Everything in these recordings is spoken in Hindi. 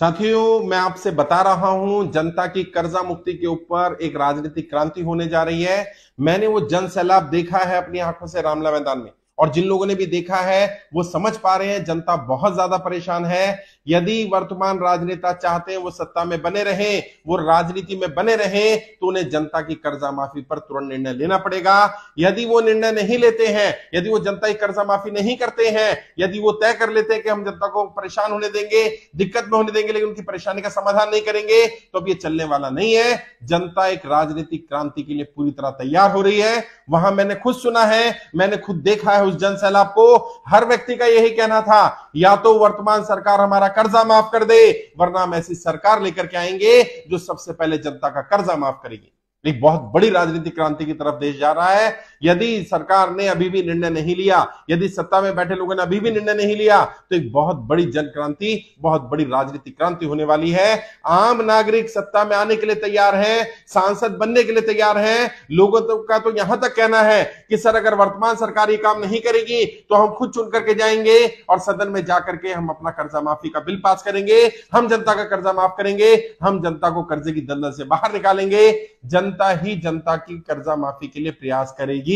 साथियों, मैं आपसे बता रहा हूं जनता की कर्जा मुक्ति के ऊपर एक राजनीतिक क्रांति होने जा रही है। मैंने वो जन सैलाब देखा है अपनी आंखों से रामला मैदान में, और जिन लोगों ने भी देखा है वो समझ पा रहे हैं जनता बहुत ज्यादा परेशान है। यदि वर्तमान राजनेता चाहते हैं वो सत्ता में बने रहें, वो राजनीति में बने रहें, तो उन्हें जनता की कर्जा माफी पर तुरंत निर्णय लेना पड़ेगा। यदि वो निर्णय नहीं लेते हैं, यदि वो जनता की कर्जा माफी नहीं करते हैं, यदि वो तय कर लेते हैं कि हम जनता को परेशान होने देंगे, दिक्कत में होने देंगे, लेकिन उनकी परेशानी का समाधान नहीं करेंगे, तो अब ये चलने वाला नहीं है। जनता एक राजनीतिक क्रांति के लिए पूरी तरह तैयार हो रही है। वहां मैंने खुद सुना है, मैंने खुद देखा है उस जन सैलाब को। हर व्यक्ति का यही कहना था, या तो वर्तमान सरकार हमारा कर्जा माफ कर दे, वरना हम ऐसी सरकार लेकर के आएंगे जो सबसे पहले जनता का कर्जा माफ करेगी। एक बहुत बड़ी राजनीतिक क्रांति की तरफ देश जा रहा है। यदि सरकार ने अभी भी निर्णय नहीं लिया, यदि सत्ता में बैठे लोगों ने अभी भी निर्णय नहीं लिया, तो एक बहुत बड़ी जन क्रांति, बहुत बड़ी राजनीतिक क्रांति होने वाली है। आम नागरिक सत्ता में आने के लिए तैयार है, सांसद बनने के लिए तैयार है। लोगों का तो यहां तक कहना है कि सर, अगर वर्तमान सरकार ये काम नहीं करेगी तो हम खुद चुन करके जाएंगे और सदन में जाकर के हम अपना कर्जा माफी का बिल पास करेंगे, हम जनता का कर्जा माफ करेंगे, हम जनता को कर्जे की दलदल से बाहर निकालेंगे। जनता ही जनता की कर्जा माफी के लिए प्रयास करेगी,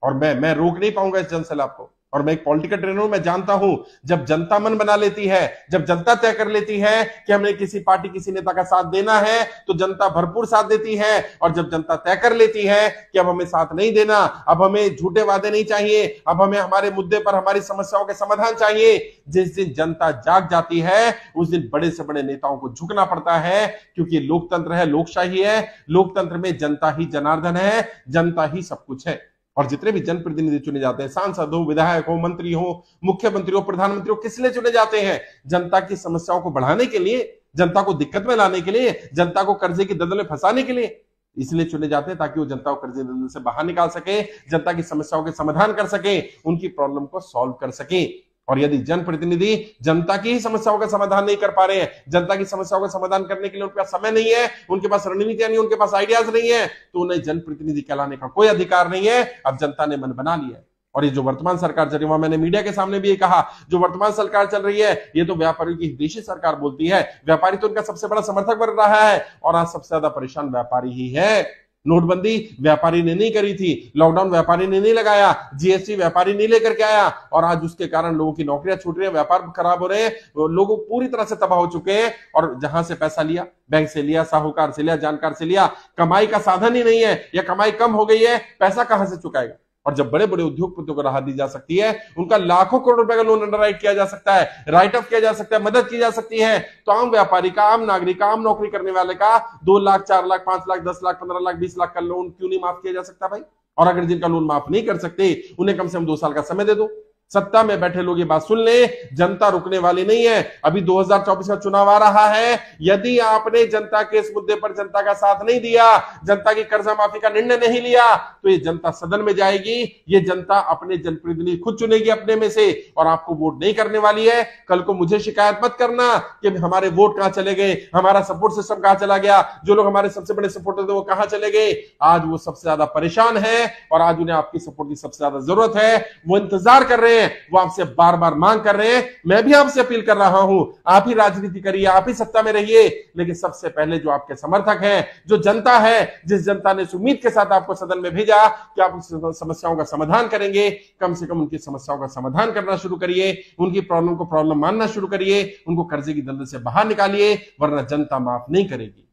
और मैं रोक नहीं पाऊंगा इस जन सैलाब को। और मैं एक पॉलिटिकल ट्रेनर हूं, मैं जानता हूं जब जनता मन बना लेती है, जब जनता तय कर लेती है कि हमें किसी पार्टी किसी नेता का साथ देना है, तो जनता भरपूर साथ देती है। और जब जनता तय कर लेती है कि अब हमें साथ नहीं देना, अब हमें झूठे वादे नहीं चाहिए, अब हमें हमारे मुद्दे पर हमारी समस्याओं के समाधान चाहिए, जिस दिन जनता जाग जाती है उस दिन बड़े से बड़े नेताओं को झुकना पड़ता है। क्योंकि लोकतंत्र है, लोकशाही है, लोकतंत्र में जनता ही जनार्दन है, जनता ही सब कुछ है। और जितने भी जनप्रतिनिधि चुने जाते हैं, सांसद हो, विधायक हो, मंत्री हो, मुख्यमंत्री हो, प्रधानमंत्री हो, किस लिए चुने जाते हैं? जनता की समस्याओं को बढ़ाने के लिए, जनता को दिक्कत में लाने के लिए, जनता को कर्जे की दलदल में फंसाने के लिए इसलिए चुने जाते हैं, ताकि वो जनता को कर्जे की दलदल से बाहर निकाल सके, जनता की समस्याओं के समाधान कर सके, उनकी प्रॉब्लम को सॉल्व कर सके। और यदि जनप्रतिनिधि जनता की ही समस्याओं का समाधान नहीं कर पा रहे हैं, जनता की समस्याओं का समाधान करने के लिए उनके पास समय नहीं है, उनके पास रणनीतियां नहीं, उनके पास आइडियाज नहीं है, तो उन्हें जनप्रतिनिधि कहलाने का कोई अधिकार नहीं है। अब जनता ने मन बना लिया है। और ये जो वर्तमान सरकार चल रही है, मैंने मीडिया के सामने भी ये कहा, जो वर्तमान सरकार चल रही है ये तो व्यापारियों की हितैषी सरकार बोलती है। व्यापारी तो उनका सबसे बड़ा समर्थक बन रहा है, और आज सबसे ज्यादा परेशान व्यापारी ही है। नोटबंदी व्यापारी ने नहीं करी थी, लॉकडाउन व्यापारी ने नहीं लगाया, जीएसटी व्यापारी नहीं लेकर के आया, और आज उसके कारण लोगों की नौकरियां छूट रही है, व्यापार खराब हो रहे हैं, लोग पूरी तरह से तबाह हो चुके हैं। और जहां से पैसा लिया, बैंक से लिया, साहूकार से लिया, जानकार से लिया, कमाई का साधन ही नहीं है, या कमाई कम हो गई है, पैसा कहां से चुकाएगा? और जब बड़े बड़े उद्योगपतियों को राहत दी जा सकती है, उनका लाखों करोड़ रुपए का लोन अंडरराइट किया जा सकता है, राइट ऑफ किया जा सकता है, मदद की जा सकती है, तो आम व्यापारी का, आम नागरिक का, आम नौकरी करने वाले का 2 लाख, 4 लाख, 5 लाख, 10 लाख, 15 लाख, 20 लाख का लोन क्यों नहीं माफ किया जा सकता भाई? और अगर जिनका लोन माफ नहीं कर सकते, उन्हें कम से कम 2 साल का समय दे दो। सत्ता में बैठे लोग ये बात सुन ले, जनता रुकने वाली नहीं है। अभी 2024 का चुनाव आ रहा है। यदि आपने जनता के इस मुद्दे पर जनता का साथ नहीं दिया, जनता की कर्जा माफी का निर्णय नहीं लिया, तो ये जनता सदन में जाएगी, ये जनता अपने जनप्रतिनिधि खुद चुनेगी अपने में से, और आपको वोट नहीं करने वाली है। कल को मुझे शिकायत मत करना कि हमारे वोट कहां चले गए, हमारा सपोर्ट सिस्टम कहां चला गया, जो लोग हमारे सबसे बड़े सपोर्टर थे वो कहां चले गए। आज वो सबसे ज्यादा परेशान है, और आज उन्हें आपकी सपोर्ट की सबसे ज्यादा जरूरत है। वो इंतजार कर रहे हैं, वो आपसे बार बार मांग कर रहे हैं। मैं भी आपसे अपील कर रहा हूं, आप ही राजनीति करिए, आप ही सत्ता में रहिए, लेकिन सबसे पहले जो आपके समर्थक हैं, जो जनता है, जिस जनता ने इस उम्मीद के साथ आपको सदन में भेजा कि आप समस्याओं का समाधान करेंगे, कम से कम उनकी समस्याओं का समाधान करना शुरू करिए, उनकी प्रॉब्लम को प्रॉब्लम मानना शुरू करिए, उनको कर्जे की दलदल से बाहर निकालिए, वरना जनता माफ नहीं करेगी।